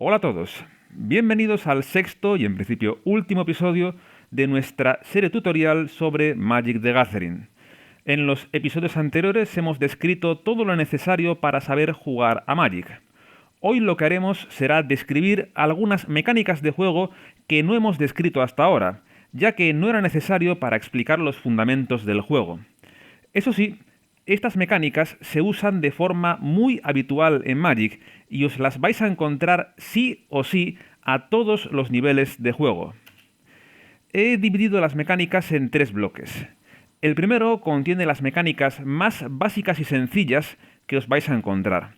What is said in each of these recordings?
Hola a todos, bienvenidos al sexto y en principio último episodio de nuestra serie tutorial sobre Magic the Gathering. En los episodios anteriores hemos descrito todo lo necesario para saber jugar a Magic. Hoy lo que haremos será describir algunas mecánicas de juego que no hemos descrito hasta ahora, ya que no era necesario para explicar los fundamentos del juego. Eso sí, estas mecánicas se usan de forma muy habitual en Magic y os las vais a encontrar sí o sí a todos los niveles de juego. He dividido las mecánicas en tres bloques. El primero contiene las mecánicas más básicas y sencillas que os vais a encontrar.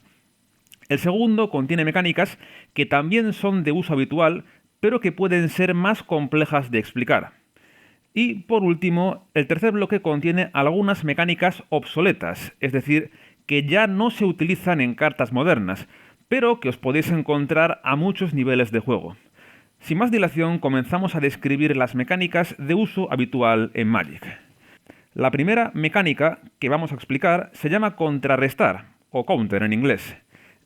El segundo contiene mecánicas que también son de uso habitual, pero que pueden ser más complejas de explicar. Y por último, el tercer bloque contiene algunas mecánicas obsoletas, es decir, que ya no se utilizan en cartas modernas, pero que os podéis encontrar a muchos niveles de juego. Sin más dilación, comenzamos a describir las mecánicas de uso habitual en Magic. La primera mecánica que vamos a explicar se llama contrarrestar, o counter en inglés.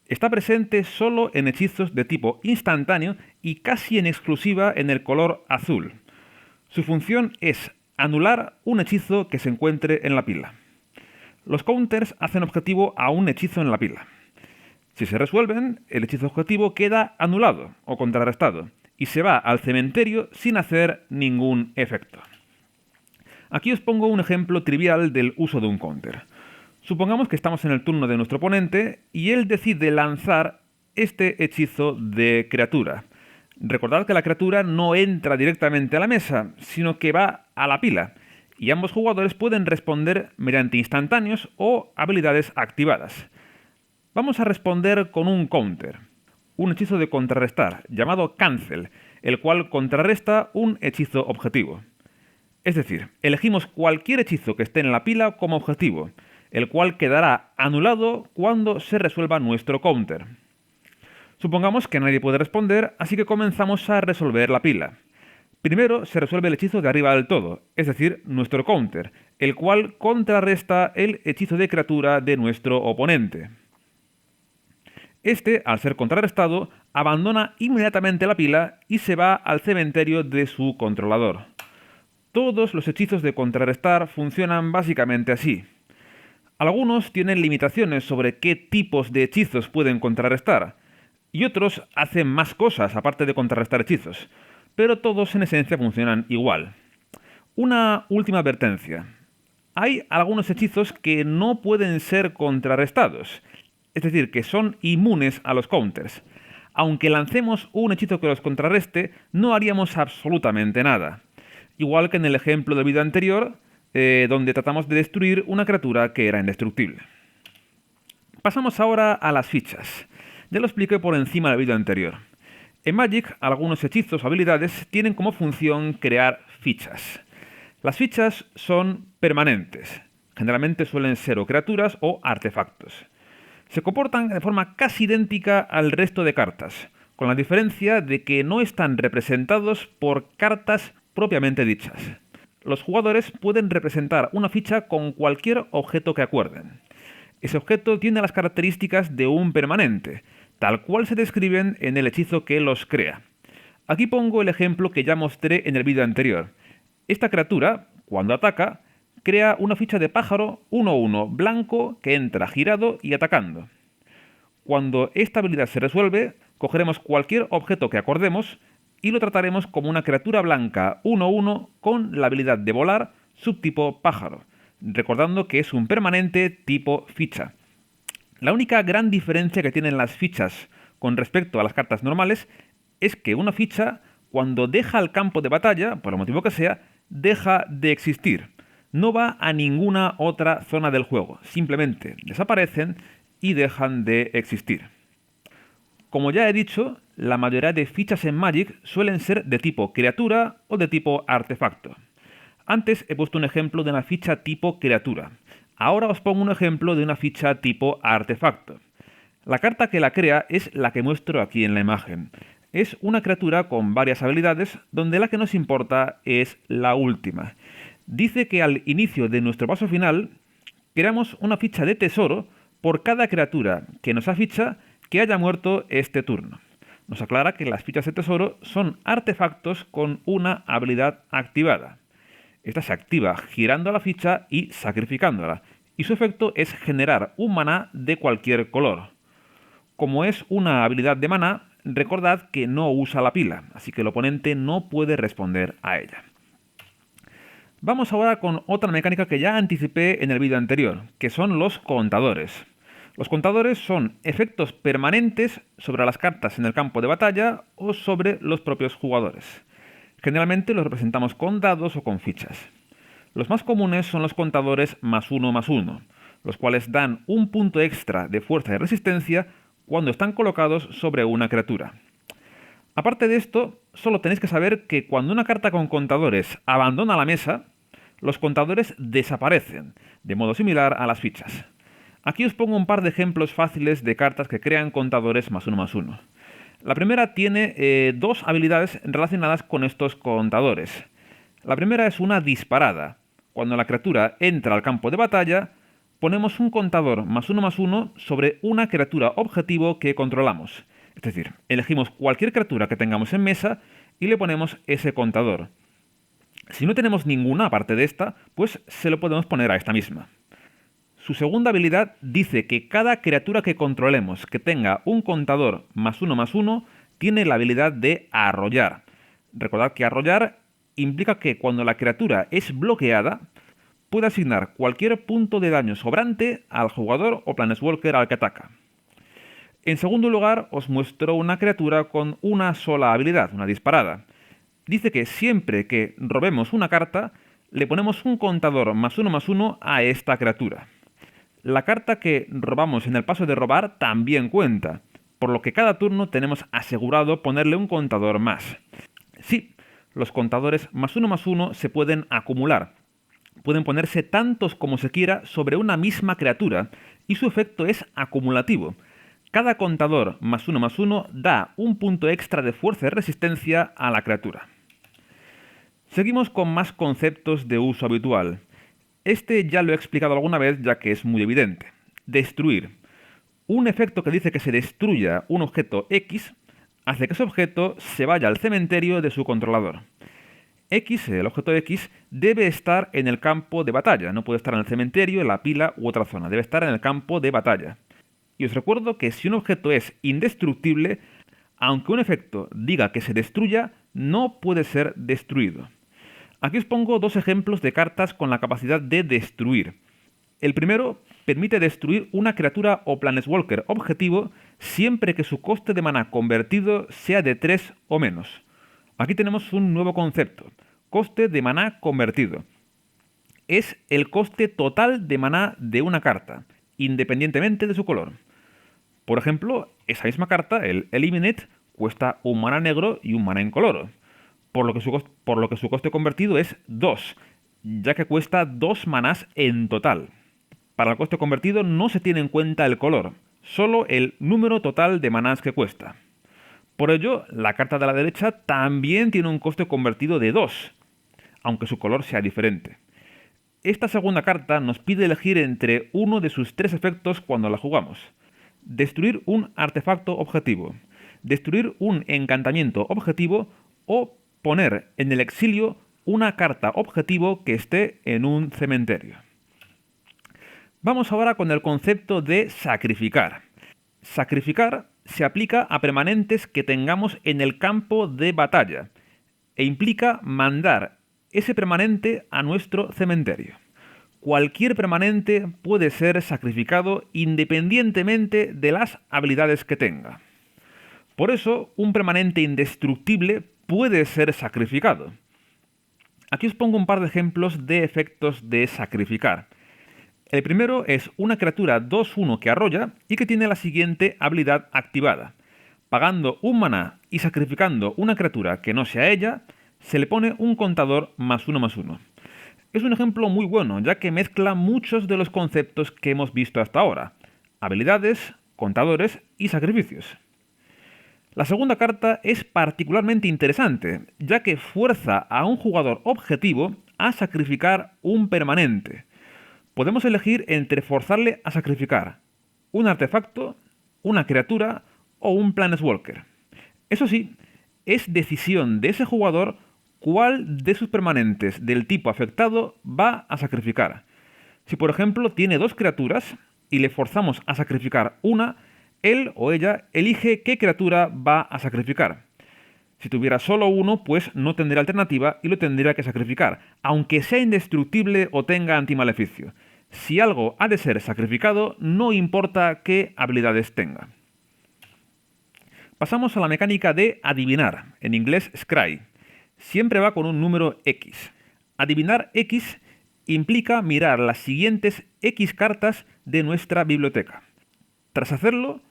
Está presente solo en hechizos de tipo instantáneo y casi en exclusiva en el color azul. Su función es anular un hechizo que se encuentre en la pila. Los counters hacen objetivo a un hechizo en la pila. Si se resuelven, el hechizo objetivo queda anulado o contrarrestado y se va al cementerio sin hacer ningún efecto. Aquí os pongo un ejemplo trivial del uso de un counter. Supongamos que estamos en el turno de nuestro oponente y él decide lanzar este hechizo de criatura. Recordad que la criatura no entra directamente a la mesa, sino que va a la pila, y ambos jugadores pueden responder mediante instantáneos o habilidades activadas. Vamos a responder con un counter, un hechizo de contrarrestar, llamado Cancel, el cual contrarresta un hechizo objetivo. Es decir, elegimos cualquier hechizo que esté en la pila como objetivo, el cual quedará anulado cuando se resuelva nuestro counter. Supongamos que nadie puede responder, así que comenzamos a resolver la pila. Primero se resuelve el hechizo de arriba del todo, es decir, nuestro counter, el cual contrarresta el hechizo de criatura de nuestro oponente. Este, al ser contrarrestado, abandona inmediatamente la pila y se va al cementerio de su controlador. Todos los hechizos de contrarrestar funcionan básicamente así. Algunos tienen limitaciones sobre qué tipos de hechizos pueden contrarrestar, y otros hacen más cosas aparte de contrarrestar hechizos, pero todos en esencia funcionan igual. Una última advertencia. Hay algunos hechizos que no pueden ser contrarrestados, es decir, que son inmunes a los counters. Aunque lancemos un hechizo que los contrarreste, no haríamos absolutamente nada. Igual que en el ejemplo del vídeo anterior, donde tratamos de destruir una criatura que era indestructible. Pasamos ahora a las fichas. Ya lo expliqué por encima del vídeo anterior. En Magic, algunos hechizos o habilidades tienen como función crear fichas. Las fichas son permanentes. Generalmente suelen ser o criaturas o artefactos. Se comportan de forma casi idéntica al resto de cartas, con la diferencia de que no están representados por cartas propiamente dichas. Los jugadores pueden representar una ficha con cualquier objeto que acuerden. Ese objeto tiene las características de un permanente, tal cual se describen en el hechizo que los crea. Aquí pongo el ejemplo que ya mostré en el vídeo anterior. Esta criatura, cuando ataca, crea una ficha de pájaro 1/1 blanco que entra girado y atacando. Cuando esta habilidad se resuelve, cogeremos cualquier objeto que acordemos y lo trataremos como una criatura blanca 1/1 con la habilidad de volar subtipo pájaro, recordando que es un permanente tipo ficha. La única gran diferencia que tienen las fichas con respecto a las cartas normales es que una ficha, cuando deja el campo de batalla, por el motivo que sea, deja de existir. No va a ninguna otra zona del juego, simplemente desaparecen y dejan de existir. Como ya he dicho, la mayoría de fichas en Magic suelen ser de tipo criatura o de tipo artefacto. Antes he puesto un ejemplo de una ficha tipo criatura. Ahora os pongo un ejemplo de una ficha tipo artefacto. La carta que la crea es la que muestro aquí en la imagen. Es una criatura con varias habilidades, donde la que nos importa es la última. Dice que al inicio de nuestro paso final, creamos una ficha de tesoro por cada criatura que nos aficha que haya muerto este turno. Nos aclara que las fichas de tesoro son artefactos con una habilidad activada. Esta se activa girando la ficha y sacrificándola, y su efecto es generar un maná de cualquier color. Como es una habilidad de maná, recordad que no usa la pila, así que el oponente no puede responder a ella. Vamos ahora con otra mecánica que ya anticipé en el vídeo anterior, que son los contadores. Los contadores son efectos permanentes sobre las cartas en el campo de batalla o sobre los propios jugadores. Generalmente los representamos con dados o con fichas. Los más comunes son los contadores +1/+1, los cuales dan un punto extra de fuerza y resistencia cuando están colocados sobre una criatura. Aparte de esto, solo tenéis que saber que cuando una carta con contadores abandona la mesa, los contadores desaparecen, de modo similar a las fichas. Aquí os pongo un par de ejemplos fáciles de cartas que crean contadores +1/+1. La primera tiene dos habilidades relacionadas con estos contadores. La primera es una disparada. Cuando la criatura entra al campo de batalla, ponemos un contador +1/+1 sobre una criatura objetivo que controlamos. Es decir, elegimos cualquier criatura que tengamos en mesa y le ponemos ese contador. Si no tenemos ninguna aparte de esta, pues se lo podemos poner a esta misma. Su segunda habilidad dice que cada criatura que controlemos que tenga un contador +1/+1 tiene la habilidad de arrollar. Recordad que arrollar implica que cuando la criatura es bloqueada, puede asignar cualquier punto de daño sobrante al jugador o Planeswalker al que ataca. En segundo lugar, os muestro una criatura con una sola habilidad, una disparada. Dice que siempre que robemos una carta, le ponemos un contador +1/+1 a esta criatura. La carta que robamos en el paso de robar también cuenta, por lo que cada turno tenemos asegurado ponerle un contador más. Sí, los contadores +1/+1 se pueden acumular. Pueden ponerse tantos como se quiera sobre una misma criatura, y su efecto es acumulativo. Cada contador +1/+1 da un punto extra de fuerza y resistencia a la criatura. Seguimos con más conceptos de uso habitual. Este ya lo he explicado alguna vez ya que es muy evidente. Destruir. Un efecto que dice que se destruya un objeto X hace que ese objeto se vaya al cementerio de su controlador. X, el objeto X, debe estar en el campo de batalla. No puede estar en el cementerio, en la pila u otra zona. Debe estar en el campo de batalla. Y os recuerdo que si un objeto es indestructible, aunque un efecto diga que se destruya, no puede ser destruido. Aquí os pongo dos ejemplos de cartas con la capacidad de destruir. El primero permite destruir una criatura o Planeswalker objetivo siempre que su coste de maná convertido sea de 3 o menos. Aquí tenemos un nuevo concepto, coste de maná convertido. Es el coste total de maná de una carta, independientemente de su color. Por ejemplo, esa misma carta, el Eliminate, cuesta un maná negro y un maná incoloro, por lo que su coste convertido es 2, ya que cuesta 2 manás en total. Para el coste convertido no se tiene en cuenta el color, solo el número total de manás que cuesta. Por ello, la carta de la derecha también tiene un coste convertido de 2, aunque su color sea diferente. Esta segunda carta nos pide elegir entre uno de sus 3 efectos cuando la jugamos. Destruir un artefacto objetivo, destruir un encantamiento objetivo o poner en el exilio una carta objetivo que esté en un cementerio. Vamos ahora con el concepto de sacrificar. Sacrificar se aplica a permanentes que tengamos en el campo de batalla e implica mandar ese permanente a nuestro cementerio. Cualquier permanente puede ser sacrificado independientemente de las habilidades que tenga. Por eso, un permanente indestructible puede ser sacrificado. Aquí os pongo un par de ejemplos de efectos de sacrificar. El primero es una criatura 2/1 que arrolla y que tiene la siguiente habilidad activada. Pagando un maná y sacrificando una criatura que no sea ella, se le pone un contador +1/+1. Es un ejemplo muy bueno, ya que mezcla muchos de los conceptos que hemos visto hasta ahora: habilidades, contadores y sacrificios. La segunda carta es particularmente interesante, ya que fuerza a un jugador objetivo a sacrificar un permanente. Podemos elegir entre forzarle a sacrificar un artefacto, una criatura o un Planeswalker. Eso sí, es decisión de ese jugador cuál de sus permanentes del tipo afectado va a sacrificar. Si por ejemplo tiene dos criaturas y le forzamos a sacrificar una, él o ella elige qué criatura va a sacrificar. Si tuviera solo uno, pues no tendría alternativa y lo tendría que sacrificar, aunque sea indestructible o tenga antimaleficio. Si algo ha de ser sacrificado, no importa qué habilidades tenga. Pasamos a la mecánica de adivinar, en inglés scry. Siempre va con un número X. Adivinar X implica mirar las siguientes X cartas de nuestra biblioteca. Tras hacerlo,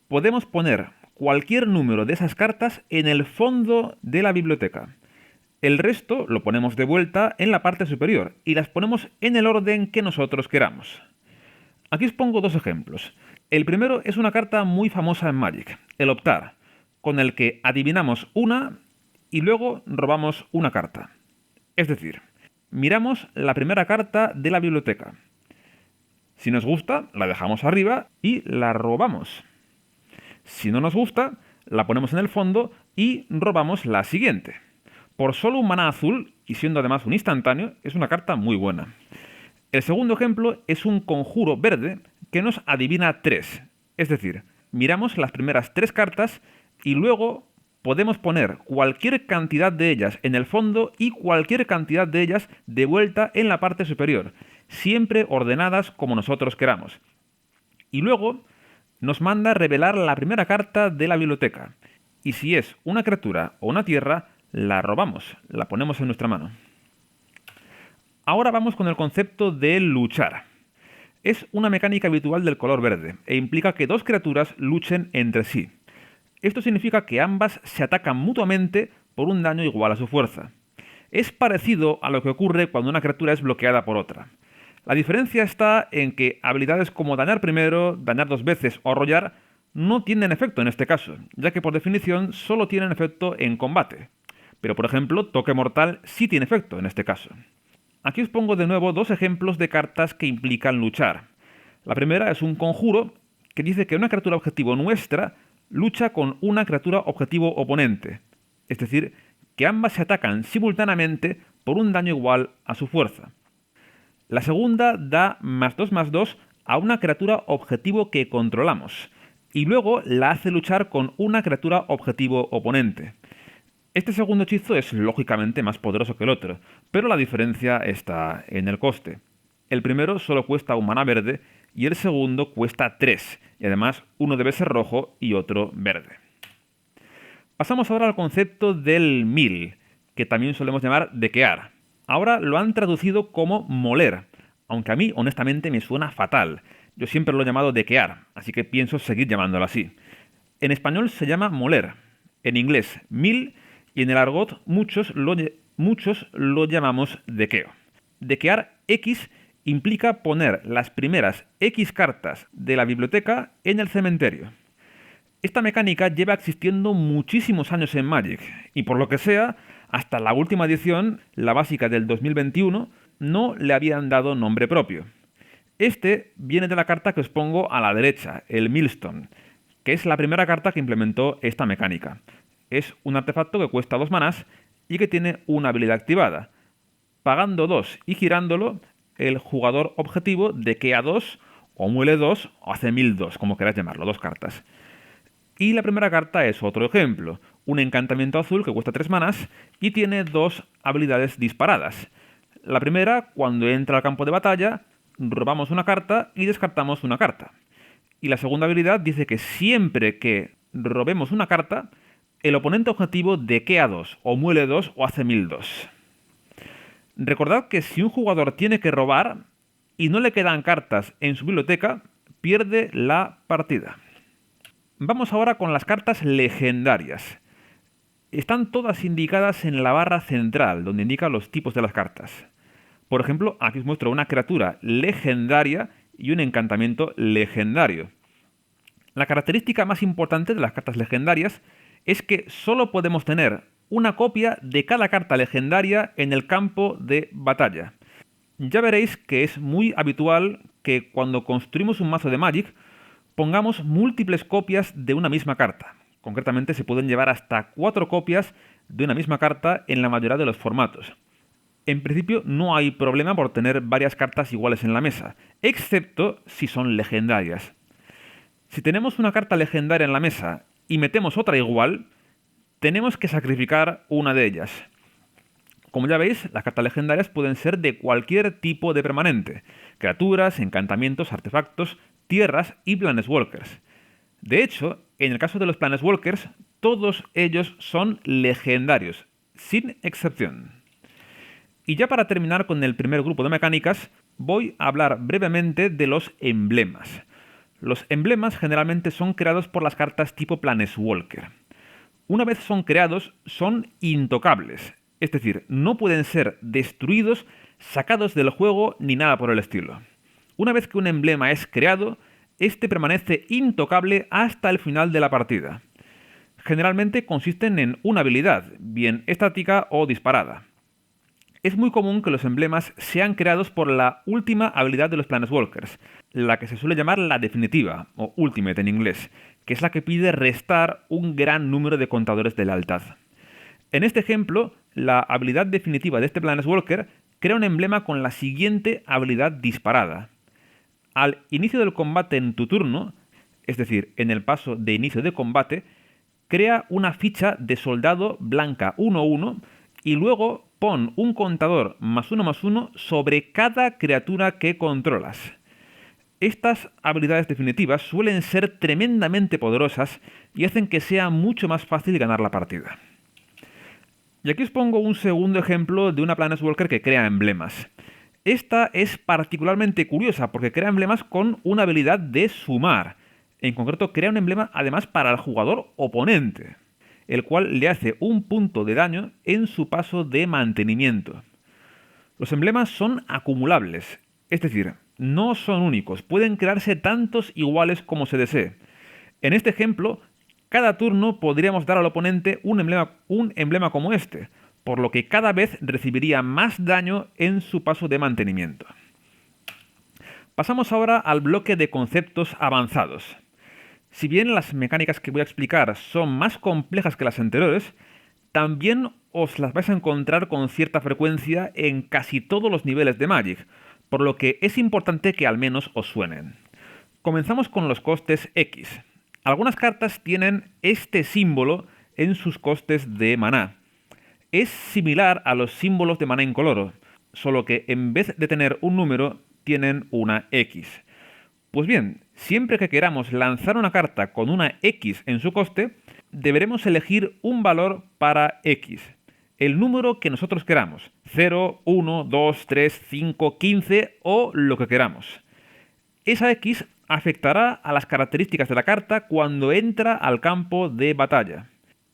podemos poner cualquier número de esas cartas en el fondo de la biblioteca. El resto lo ponemos de vuelta en la parte superior y las ponemos en el orden que nosotros queramos. Aquí os pongo dos ejemplos. El primero es una carta muy famosa en Magic, el Optar, con el que adivinamos una y luego robamos una carta. Es decir, miramos la primera carta de la biblioteca. Si nos gusta, la dejamos arriba y la robamos. Si no nos gusta, la ponemos en el fondo y robamos la siguiente. Por solo un maná azul, y siendo además un instantáneo, es una carta muy buena. El segundo ejemplo es un conjuro verde que nos adivina 3. Es decir, miramos las primeras 3 cartas y luego podemos poner cualquier cantidad de ellas en el fondo y cualquier cantidad de ellas de vuelta en la parte superior, siempre ordenadas como nosotros queramos. Y luego nos manda revelar la primera carta de la biblioteca. Y si es una criatura o una tierra, la robamos, la ponemos en nuestra mano. Ahora vamos con el concepto de luchar. Es una mecánica habitual del color verde e implica que dos criaturas luchen entre sí. Esto significa que ambas se atacan mutuamente por un daño igual a su fuerza. Es parecido a lo que ocurre cuando una criatura es bloqueada por otra. La diferencia está en que habilidades como dañar primero, dañar dos veces o arrollar no tienen efecto en este caso, ya que por definición solo tienen efecto en combate. Pero por ejemplo, toque mortal sí tiene efecto en este caso. Aquí os pongo de nuevo dos ejemplos de cartas que implican luchar. La primera es un conjuro que dice que una criatura objetivo nuestra lucha con una criatura objetivo oponente. Es decir, que ambas se atacan simultáneamente por un daño igual a su fuerza. La segunda da +2/+2 a una criatura objetivo que controlamos, y luego la hace luchar con una criatura objetivo oponente. Este segundo hechizo es lógicamente más poderoso que el otro, pero la diferencia está en el coste. El primero solo cuesta un maná verde y el segundo cuesta 3, y además uno debe ser rojo y otro verde. Pasamos ahora al concepto del mill, que también solemos llamar dequear. Ahora lo han traducido como moler, aunque a mí honestamente me suena fatal. Yo siempre lo he llamado dequear, así que pienso seguir llamándolo así. En español se llama moler, en inglés mill, y en el argot muchos lo llamamos dequeo. Dequear X implica poner las primeras X cartas de la biblioteca en el cementerio. Esta mecánica lleva existiendo muchísimos años en Magic, y por lo que sea, hasta la última edición, la básica del 2021, no le habían dado nombre propio. Este viene de la carta que os pongo a la derecha, el Millstone, que es la primera carta que implementó esta mecánica. Es un artefacto que cuesta 2 manás y que tiene una habilidad activada. Pagando 2 y girándolo, el jugador objetivo dequea 2, o muele 2, o hace 1002, como queráis llamarlo, 2 cartas. Y la primera carta es otro ejemplo, un encantamiento azul que cuesta 3 manás y tiene 2 habilidades disparadas. La primera, cuando entra al campo de batalla, robamos una carta y descartamos una carta. Y la segunda habilidad dice que siempre que robemos una carta, el oponente objetivo dequea 2, o muele 2, o hace 1002. Recordad que si un jugador tiene que robar y no le quedan cartas en su biblioteca, pierde la partida. Vamos ahora con las cartas legendarias. Están todas indicadas en la barra central, donde indica los tipos de las cartas. Por ejemplo, aquí os muestro una criatura legendaria y un encantamiento legendario. La característica más importante de las cartas legendarias es que solo podemos tener una copia de cada carta legendaria en el campo de batalla. Ya veréis que es muy habitual que cuando construimos un mazo de Magic pongamos múltiples copias de una misma carta. Concretamente, se pueden llevar hasta 4 copias de una misma carta en la mayoría de los formatos. En principio no hay problema por tener varias cartas iguales en la mesa, excepto si son legendarias. Si tenemos una carta legendaria en la mesa y metemos otra igual, tenemos que sacrificar una de ellas. Como ya veis, las cartas legendarias pueden ser de cualquier tipo de permanente: criaturas, encantamientos, artefactos, tierras y planeswalkers. De hecho, en el caso de los planeswalkers, todos ellos son legendarios, sin excepción. Y ya para terminar con el primer grupo de mecánicas, voy a hablar brevemente de los emblemas. Los emblemas generalmente son creados por las cartas tipo planeswalker. Una vez son creados, son intocables, es decir, no pueden ser destruidos, sacados del juego ni nada por el estilo. Una vez que un emblema es creado, este permanece intocable hasta el final de la partida. Generalmente consisten en una habilidad, bien estática o disparada. Es muy común que los emblemas sean creados por la última habilidad de los planeswalkers, la que se suele llamar la definitiva, o ultimate en inglés, que es la que pide restar un gran número de contadores de lealtad. En este ejemplo, la habilidad definitiva de este planeswalker crea un emblema con la siguiente habilidad disparada. Al inicio del combate en tu turno, es decir, en el paso de inicio de combate, crea una ficha de soldado blanca 1/1 y luego pon un contador +1/+1 sobre cada criatura que controlas. Estas habilidades definitivas suelen ser tremendamente poderosas y hacen que sea mucho más fácil ganar la partida. Y aquí os pongo un segundo ejemplo de una planeswalker que crea emblemas. Esta es particularmente curiosa porque crea emblemas con una habilidad de sumar. En concreto, crea un emblema además para el jugador oponente, el cual le hace un punto de daño en su paso de mantenimiento. Los emblemas son acumulables, es decir, no son únicos, pueden crearse tantos iguales como se desee. En este ejemplo, cada turno podríamos dar al oponente un emblema como este, por lo que cada vez recibiría más daño en su paso de mantenimiento. Pasamos ahora al bloque de conceptos avanzados. Si bien las mecánicas que voy a explicar son más complejas que las anteriores, también os las vais a encontrar con cierta frecuencia en casi todos los niveles de Magic, por lo que es importante que al menos os suenen. Comenzamos con los costes X. Algunas cartas tienen este símbolo en sus costes de maná. Es similar a los símbolos de maná incoloro, solo que en vez de tener un número, tienen una X. Pues bien, siempre que queramos lanzar una carta con una X en su coste, deberemos elegir un valor para X, el número que nosotros queramos, 0, 1, 2, 3, 5, 15 o lo que queramos. Esa X afectará a las características de la carta cuando entra al campo de batalla.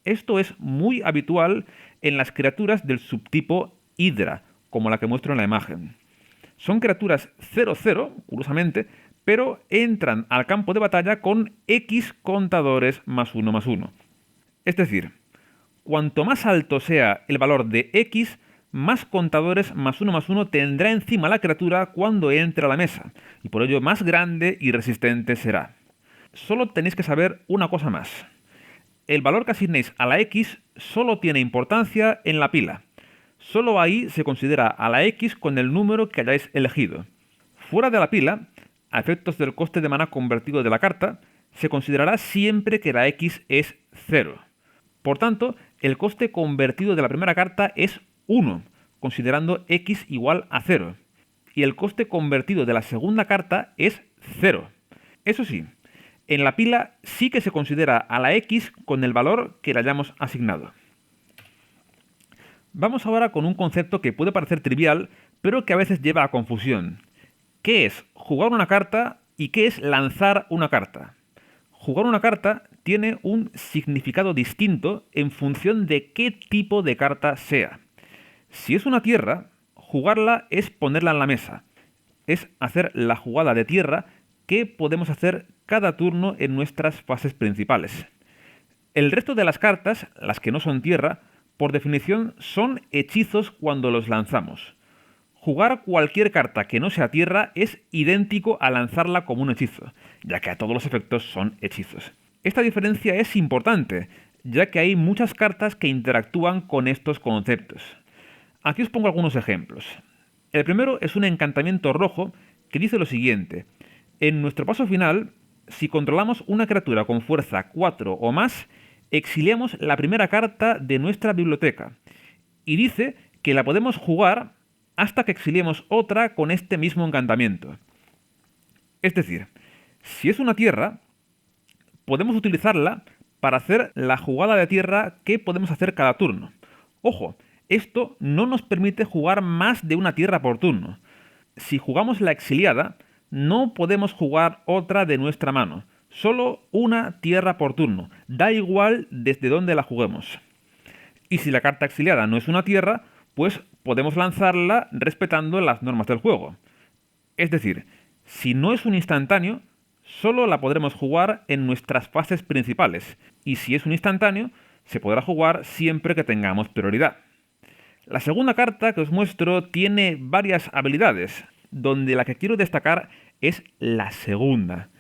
Esto es muy habitual en las criaturas del subtipo Hydra, como la que muestro en la imagen. Son criaturas 0/0, curiosamente, pero entran al campo de batalla con X contadores +1/+1. Es decir, cuanto más alto sea el valor de X, más contadores +1/+1 tendrá encima la criatura cuando entre a la mesa, y por ello más grande y resistente será. Solo tenéis que saber una cosa más. El valor que asignéis a la X solo tiene importancia en la pila. Solo ahí se considera a la X con el número que hayáis elegido. Fuera de la pila, a efectos del coste de maná convertido de la carta, se considerará siempre que la X es 0. Por tanto, el coste convertido de la primera carta es 1, considerando X igual a 0. Y el coste convertido de la segunda carta es 0. Eso sí, en la pila sí que se considera a la X con el valor que le hayamos asignado. Vamos ahora con un concepto que puede parecer trivial, pero que a veces lleva a confusión. ¿Qué es jugar una carta y qué es lanzar una carta? Jugar una carta tiene un significado distinto en función de qué tipo de carta sea. Si es una tierra, jugarla es ponerla en la mesa. Es hacer la jugada de tierra que podemos hacer cada turno en nuestras fases principales. El resto de las cartas, las que no son tierra, por definición son hechizos cuando los lanzamos. Jugar cualquier carta que no sea tierra es idéntico a lanzarla como un hechizo, ya que a todos los efectos son hechizos. Esta diferencia es importante, ya que hay muchas cartas que interactúan con estos conceptos. Aquí os pongo algunos ejemplos. El primero es un encantamiento rojo que dice lo siguiente. En nuestro paso final, si controlamos una criatura con fuerza 4 o más, exiliamos la primera carta de nuestra biblioteca. Y dice que la podemos jugar hasta que exiliemos otra con este mismo encantamiento. Es decir, si es una tierra, podemos utilizarla para hacer la jugada de tierra que podemos hacer cada turno. Ojo, esto no nos permite jugar más de una tierra por turno. Si jugamos la exiliada, no podemos jugar otra de nuestra mano. Solo una tierra por turno. Da igual desde dónde la juguemos. Y si la carta exiliada no es una tierra, pues podemos lanzarla respetando las normas del juego. Es decir, si no es un instantáneo, solo la podremos jugar en nuestras fases principales. Y si es un instantáneo, se podrá jugar siempre que tengamos prioridad. La segunda carta que os muestro tiene varias habilidades, donde la que quiero destacar es la segunda.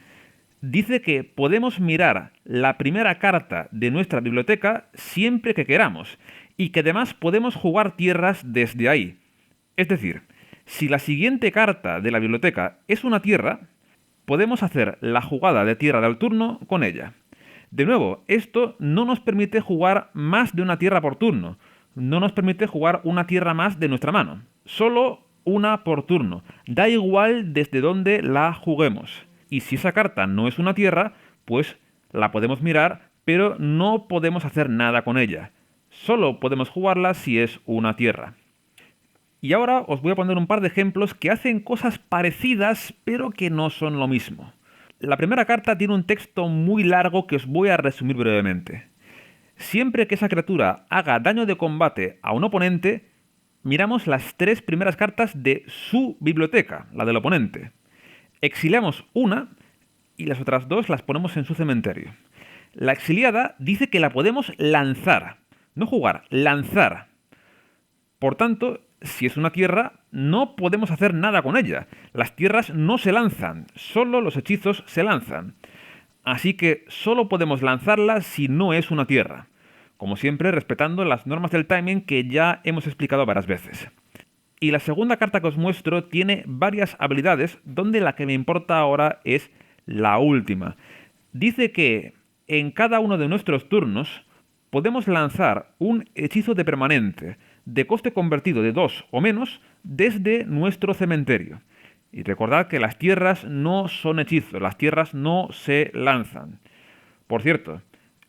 Dice que podemos mirar la primera carta de nuestra biblioteca siempre que queramos, y que además podemos jugar tierras desde ahí. Es decir, si la siguiente carta de la biblioteca es una tierra, podemos hacer la jugada de tierra del turno con ella. De nuevo, esto no nos permite jugar más de una tierra por turno. No nos permite jugar una tierra más de nuestra mano. Solo una por turno. Da igual desde dónde la juguemos. Y si esa carta no es una tierra, pues la podemos mirar, pero no podemos hacer nada con ella. Solo podemos jugarla si es una tierra. Y ahora os voy a poner un par de ejemplos que hacen cosas parecidas, pero que no son lo mismo. La primera carta tiene un texto muy largo que os voy a resumir brevemente. Siempre que esa criatura haga daño de combate a un oponente, miramos las 3 primeras cartas de su biblioteca, la del oponente. Exiliamos una y las otras 2 las ponemos en su cementerio. La exiliada dice que la podemos lanzar, no jugar, lanzar. Por tanto, si es una tierra, no podemos hacer nada con ella. Las tierras no se lanzan, solo los hechizos se lanzan. Así que solo podemos lanzarla si no es una tierra. Como siempre, respetando las normas del timing que ya hemos explicado varias veces. Y la segunda carta que os muestro tiene varias habilidades, donde la que me importa ahora es la última. Dice que en cada uno de nuestros turnos podemos lanzar un hechizo de permanente, de coste convertido de 2 o menos, desde nuestro cementerio. Y recordad que las tierras no son hechizos, las tierras no se lanzan. Por cierto,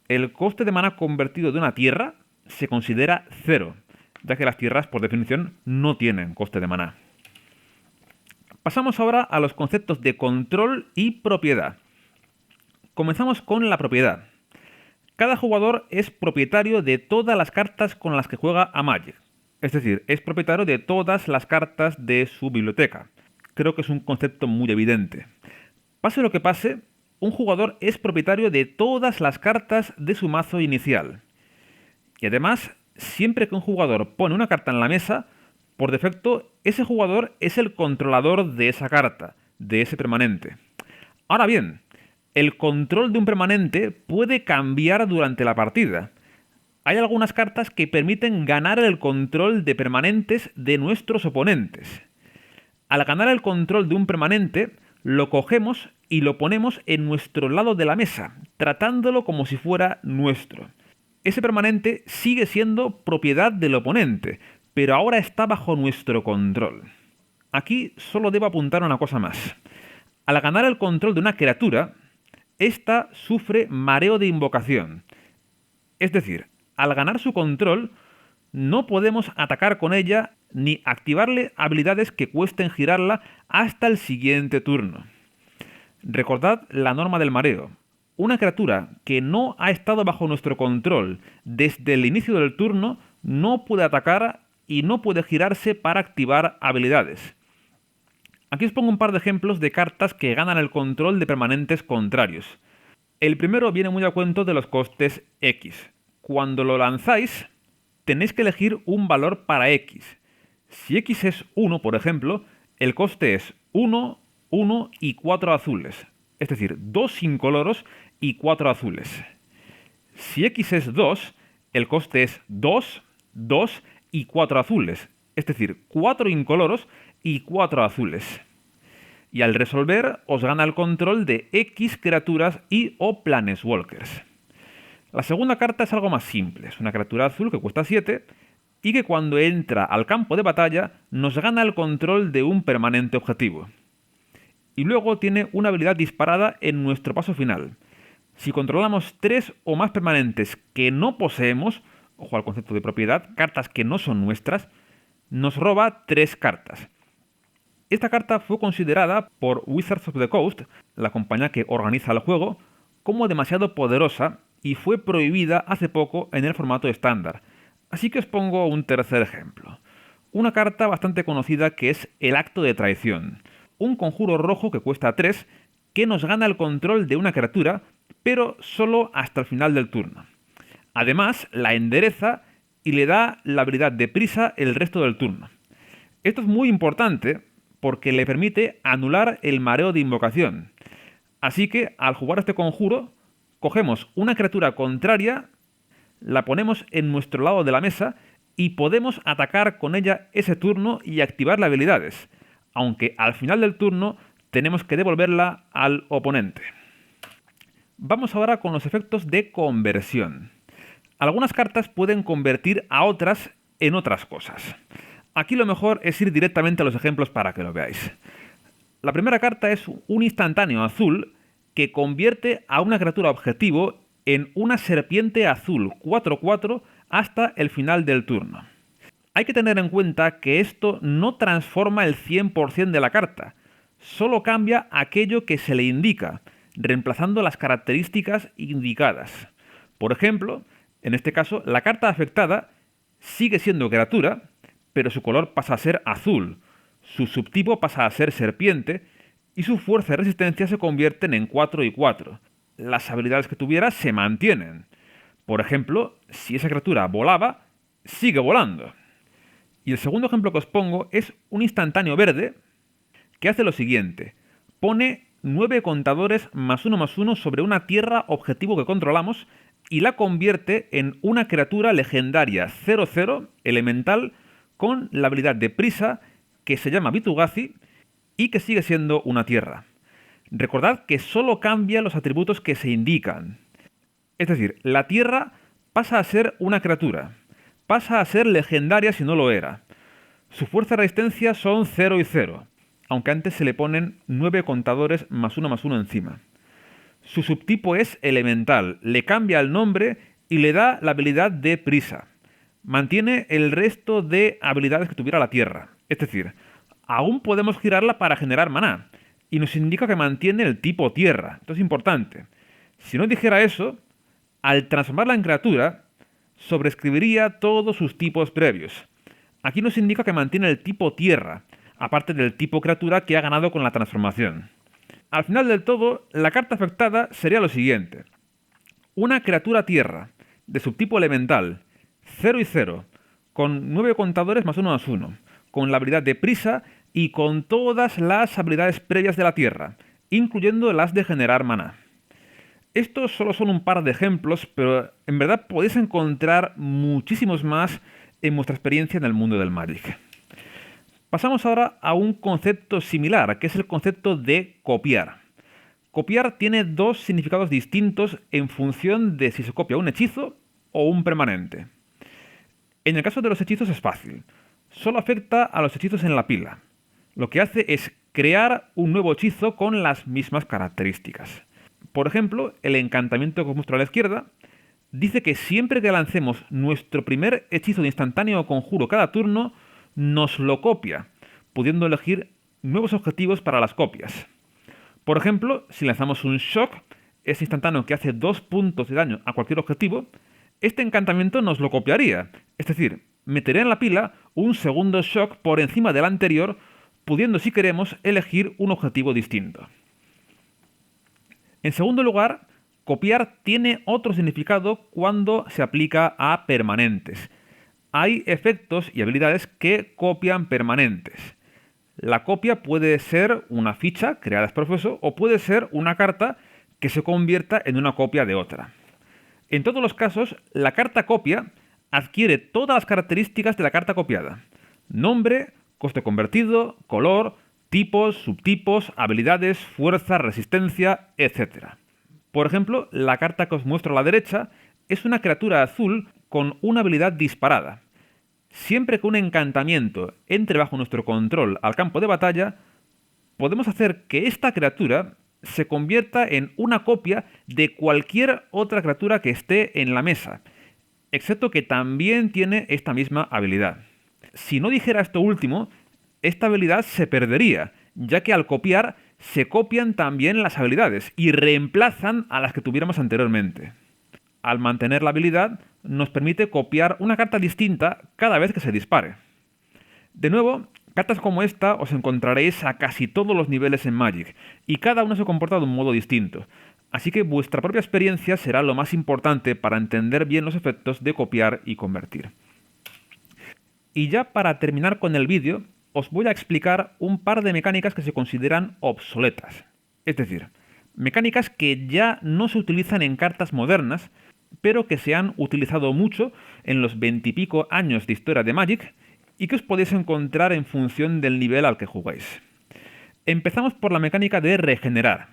el coste de mana convertido de una tierra se considera 0, ya que las tierras, por definición, no tienen coste de maná. Pasamos ahora a los conceptos de control y propiedad. Comenzamos con la propiedad. Cada jugador es propietario de todas las cartas con las que juega a Magic. Es decir, es propietario de todas las cartas de su biblioteca. Creo que es un concepto muy evidente. Pase lo que pase, un jugador es propietario de todas las cartas de su mazo inicial. Y además, siempre que un jugador pone una carta en la mesa, por defecto, ese jugador es el controlador de esa carta, de ese permanente. Ahora bien, el control de un permanente puede cambiar durante la partida. Hay algunas cartas que permiten ganar el control de permanentes de nuestros oponentes. Al ganar el control de un permanente, lo cogemos y lo ponemos en nuestro lado de la mesa, tratándolo como si fuera nuestro. Ese permanente sigue siendo propiedad del oponente, pero ahora está bajo nuestro control. Aquí solo debo apuntar una cosa más. Al ganar el control de una criatura, ésta sufre mareo de invocación. Es decir, al ganar su control, no podemos atacar con ella ni activarle habilidades que cuesten girarla hasta el siguiente turno. Recordad la norma del mareo. Una criatura que no ha estado bajo nuestro control desde el inicio del turno no puede atacar y no puede girarse para activar habilidades. Aquí os pongo un par de ejemplos de cartas que ganan el control de permanentes contrarios. El primero viene muy a cuento de los costes X. Cuando lo lanzáis, tenéis que elegir un valor para X. Si X es 1, por ejemplo, el coste es 1, 1 y 4 azules. Es decir, 2 incoloros y 4 azules. Si X es 2, el coste es 2, 2 y 4 azules, es decir, 4 incoloros y 4 azules. Y al resolver os gana el control de X criaturas y o planeswalkers. La segunda carta es algo más simple, es una criatura azul que cuesta 7 y que cuando entra al campo de batalla nos gana el control de un permanente objetivo. Y luego tiene una habilidad disparada en nuestro paso final. Si controlamos 3 o más permanentes que no poseemos, ojo al concepto de propiedad, cartas que no son nuestras, nos roba 3 cartas. Esta carta fue considerada por Wizards of the Coast, la compañía que organiza el juego, como demasiado poderosa y fue prohibida hace poco en el formato estándar. Así que os pongo un tercer ejemplo. Una carta bastante conocida que es el Acto de Traición. Un conjuro rojo que cuesta 3, que nos gana el control de una criatura, pero solo hasta el final del turno. Además, la endereza y le da la habilidad de prisa el resto del turno. Esto es muy importante porque le permite anular el mareo de invocación. Así que, al jugar este conjuro, cogemos una criatura contraria, la ponemos en nuestro lado de la mesa y podemos atacar con ella ese turno y activarle habilidades, aunque al final del turno tenemos que devolverla al oponente. Vamos ahora con los efectos de conversión. Algunas cartas pueden convertir a otras en otras cosas. Aquí lo mejor es ir directamente a los ejemplos para que lo veáis. La primera carta es un instantáneo azul que convierte a una criatura objetivo en una serpiente azul 4/4 hasta el final del turno. Hay que tener en cuenta que esto no transforma el 100% de la carta, solo cambia aquello que se le indica, reemplazando las características indicadas. Por ejemplo, en este caso, la carta afectada sigue siendo criatura, pero su color pasa a ser azul, su subtipo pasa a ser serpiente y su fuerza y resistencia se convierten en 4 y 4. Las habilidades que tuviera se mantienen. Por ejemplo, si esa criatura volaba, sigue volando. Y el segundo ejemplo que os pongo es un instantáneo verde que hace lo siguiente. Pone 9 contadores +1/+1 sobre una tierra objetivo que controlamos y la convierte en una criatura legendaria 0/0 elemental con la habilidad de prisa que se llama Vitu-Ghazi y que sigue siendo una tierra. Recordad que solo cambia los atributos que se indican. Es decir, la tierra pasa a ser una criatura, pasa a ser legendaria si no lo era. Su fuerza y resistencia son 0 y 0, aunque antes se le ponen 9 contadores +1/+1 encima. Su subtipo es elemental, le cambia el nombre y le da la habilidad de prisa. Mantiene el resto de habilidades que tuviera la tierra. Es decir, aún podemos girarla para generar maná. Y nos indica que mantiene el tipo tierra. Esto es importante. Si no dijera eso, al transformarla en criatura, sobreescribiría todos sus tipos previos. Aquí nos indica que mantiene el tipo tierra, aparte del tipo criatura que ha ganado con la transformación. Al final del todo, la carta afectada sería lo siguiente. Una criatura tierra, de subtipo elemental, 0 y 0, con 9 contadores +1/+1, con la habilidad de prisa y con todas las habilidades previas de la tierra, incluyendo las de generar maná. Estos solo son un par de ejemplos, pero en verdad podéis encontrar muchísimos más en vuestra experiencia en el mundo del Magic. Pasamos ahora a un concepto similar, que es el concepto de copiar. Copiar tiene dos significados distintos en función de si se copia un hechizo o un permanente. En el caso de los hechizos es fácil. Solo afecta a los hechizos en la pila. Lo que hace es crear un nuevo hechizo con las mismas características. Por ejemplo, el encantamiento que os muestro a la izquierda dice que siempre que lancemos nuestro primer hechizo de instantáneo o conjuro cada turno, nos lo copia, pudiendo elegir nuevos objetivos para las copias. Por ejemplo, si lanzamos un Shock, ese instantáneo que hace 2 puntos de daño a cualquier objetivo, este encantamiento nos lo copiaría. Es decir, metería en la pila un segundo Shock por encima del anterior, pudiendo, si queremos, elegir un objetivo distinto. En segundo lugar, copiar tiene otro significado cuando se aplica a permanentes. Hay efectos y habilidades que copian permanentes. La copia puede ser una ficha creada ex profeso o puede ser una carta que se convierta en una copia de otra. En todos los casos, la carta copia adquiere todas las características de la carta copiada: nombre, coste convertido, color, tipos, subtipos, habilidades, fuerza, resistencia, etc. Por ejemplo, la carta que os muestro a la derecha es una criatura azul con una habilidad disparada. Siempre que un encantamiento entre bajo nuestro control al campo de batalla, podemos hacer que esta criatura se convierta en una copia de cualquier otra criatura que esté en la mesa, excepto que también tiene esta misma habilidad. Si no dijera esto último, esta habilidad se perdería, ya que al copiar se copian también las habilidades y reemplazan a las que tuviéramos anteriormente. Al mantener la habilidad, nos permite copiar una carta distinta cada vez que se dispare. De nuevo, cartas como esta os encontraréis a casi todos los niveles en Magic, y cada una se comporta de un modo distinto, así que vuestra propia experiencia será lo más importante para entender bien los efectos de copiar y convertir. Y ya para terminar con el vídeo, os voy a explicar un par de mecánicas que se consideran obsoletas, es decir, mecánicas que ya no se utilizan en cartas modernas, pero que se han utilizado mucho en los 20 y pico años de historia de Magic y que os podéis encontrar en función del nivel al que jugáis. Empezamos por la mecánica de regenerar.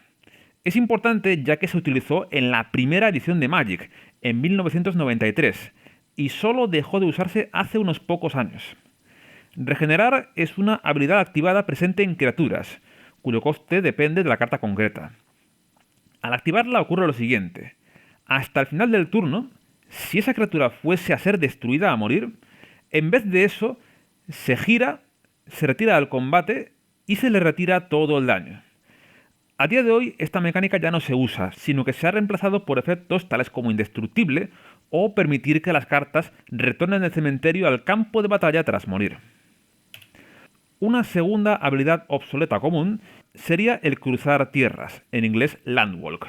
Es importante ya que se utilizó en la primera edición de Magic, en 1993, y solo dejó de usarse hace unos pocos años. Regenerar es una habilidad activada presente en criaturas, cuyo coste depende de la carta concreta. Al activarla ocurre lo siguiente: hasta el final del turno, si esa criatura fuese a ser destruida a morir, en vez de eso, se gira, se retira del combate y se le retira todo el daño. A día de hoy, esta mecánica ya no se usa, sino que se ha reemplazado por efectos tales como indestructible o permitir que las cartas retornen del cementerio al campo de batalla tras morir. Una segunda habilidad obsoleta común sería el cruzar tierras, en inglés Landwalk.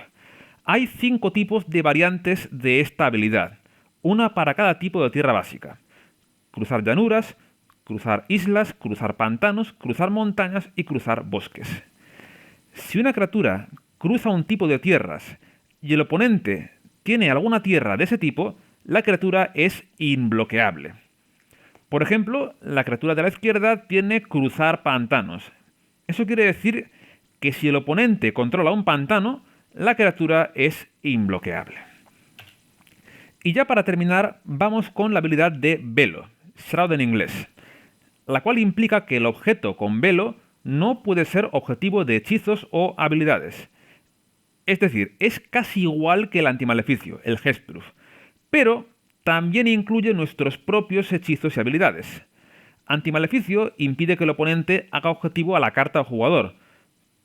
Hay 5 tipos de variantes de esta habilidad, una para cada tipo de tierra básica: cruzar llanuras, cruzar islas, cruzar pantanos, cruzar montañas y cruzar bosques. Si una criatura cruza un tipo de tierras y el oponente tiene alguna tierra de ese tipo, la criatura es inbloqueable. Por ejemplo, la criatura de la izquierda tiene cruzar pantanos. Eso quiere decir que si el oponente controla un pantano, la criatura es inbloqueable. Y ya para terminar, vamos con la habilidad de velo, Shroud en inglés, la cual implica que el objeto con velo no puede ser objetivo de hechizos o habilidades. Es decir, es casi igual que el antimaleficio, el Hexproof, pero también incluye nuestros propios hechizos y habilidades. Antimaleficio impide que el oponente haga objetivo a la carta o jugador,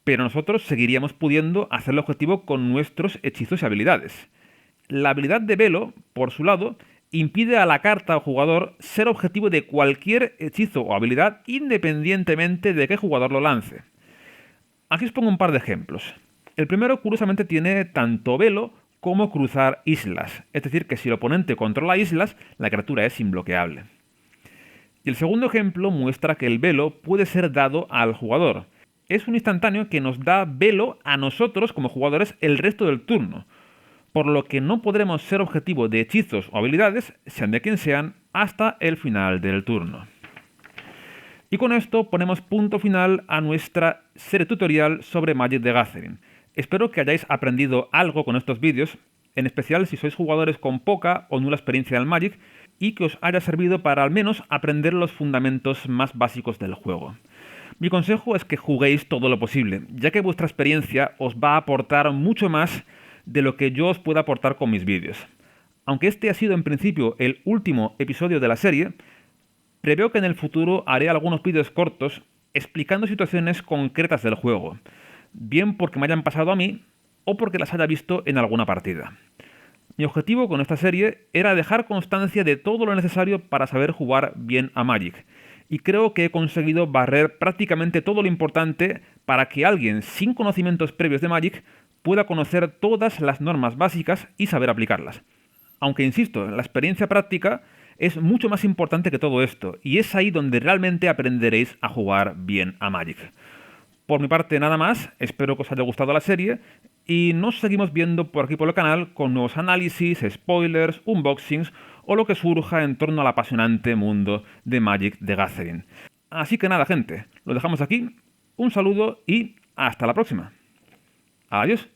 pero nosotros seguiríamos pudiendo hacerlo objetivo con nuestros hechizos y habilidades. La habilidad de velo, por su lado, impide a la carta o jugador ser objetivo de cualquier hechizo o habilidad independientemente de qué jugador lo lance. Aquí os pongo un par de ejemplos. El primero, curiosamente, tiene tanto velo como cruzar islas, es decir, que si el oponente controla islas, la criatura es imbloqueable. Y el segundo ejemplo muestra que el velo puede ser dado al jugador. Es un instantáneo que nos da velo a nosotros como jugadores el resto del turno, por lo que no podremos ser objetivo de hechizos o habilidades, sean de quien sean, hasta el final del turno. Y con esto ponemos punto final a nuestra serie tutorial sobre Magic the Gathering. Espero que hayáis aprendido algo con estos vídeos, en especial si sois jugadores con poca o nula experiencia en el Magic, y que os haya servido para al menos aprender los fundamentos más básicos del juego. Mi consejo es que juguéis todo lo posible, ya que vuestra experiencia os va a aportar mucho más de lo que yo os pueda aportar con mis vídeos. Aunque este ha sido en principio el último episodio de la serie, preveo que en el futuro haré algunos vídeos cortos explicando situaciones concretas del juego, bien porque me hayan pasado a mí o porque las haya visto en alguna partida. Mi objetivo con esta serie era dejar constancia de todo lo necesario para saber jugar bien a Magic, y creo que he conseguido barrer prácticamente todo lo importante para que alguien sin conocimientos previos de Magic pueda conocer todas las normas básicas y saber aplicarlas. Aunque insisto, la experiencia práctica es mucho más importante que todo esto, y es ahí donde realmente aprenderéis a jugar bien a Magic. Por mi parte nada más, espero que os haya gustado la serie y nos seguimos viendo por aquí por el canal con nuevos análisis, spoilers, unboxings o lo que surja en torno al apasionante mundo de Magic the Gathering. Así que nada, gente, lo dejamos aquí. Un saludo y hasta la próxima. Adiós.